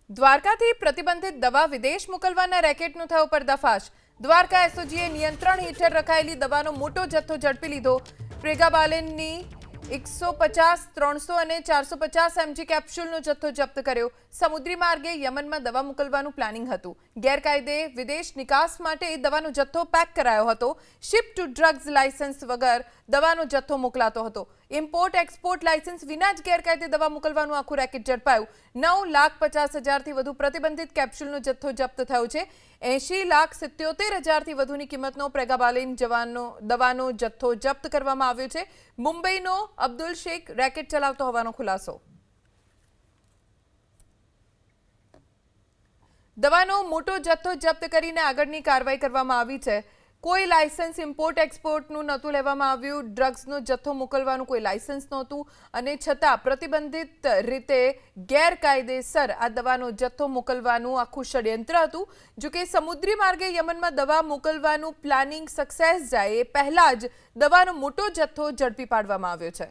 દ્વારકાથી પ્રતિબંધિત દવા વિદેશ મોકલવાના રેકેટનો થયો પર્દાફાશ। દ્વારકા એસઓજીએ નિયંત્રણ હેઠળ રખાયેલી દવાનો મોટો જથ્થો ઝડપી લીધો। પ્રેગાબાલેનની 150, 300 અને 450 mg કેપ્સ્યુલનો જથ્થો જપ્ત કર્યો। સમુદ્રી માર્ગે યમનમાં દવા મોકલવાનું પ્લાનિંગ હતું। ગેરકાયદે વિદેશ નિકાસ માટે દવાનો જથ્થો પેક કરાયો હતો। શિપ ટુ ડ્રગ્સ લાયસન્સ વગર દવાનો જથ્થો મોકલાતો હતો। ઇમ્પોર્ટ એક્સપોર્ટ લાયસન્સ વિના જ ગેરકાયદે દવા મોકલવાનું આખું રેકેટ ઝડપાયું। 9,50,000થી વધુ પ્રતિબંધિત કેપ્સ્યુલનો જથ્થો જપ્ત થયો છે। 80,77,000થી વધુની કિંમતનો પ્રેગાબાલેન દવાનો જથ્થો જપ્ત કરવામાં આવ્યો છે। મુંબઈનો અબ્દુલ શેખ રેકેટ ચલાવતો હોવાનો ખુલાસો। દવાનો મોટો જથ્થો જપ્ત કરીને આગળની કાર્યવાહી કરવામાં આવી છે। કોઈ લાયસન્સ ઇમ્પોર્ટ એક્સપોર્ટનું નહોતું લેવામાં આવ્યું। ડ્રગ્સનો જથ્થો મોકલવાનું કોઈ લાયસન્સ નહોતું અને છતાં પ્રતિબંધિત રીતે ગેરકાયદેસર આ દવાનો જથ્થો મોકલવાનું આખું ષડયંત્ર હતું। જો કે સમુદ્રી માર્ગે યમનમાં દવા મોકલવાનું પ્લાનિંગ સક્સેસ જાય એ પહેલા જ દવાનો મોટો જથ્થો ઝડપી પાડવામાં આવ્યો છે।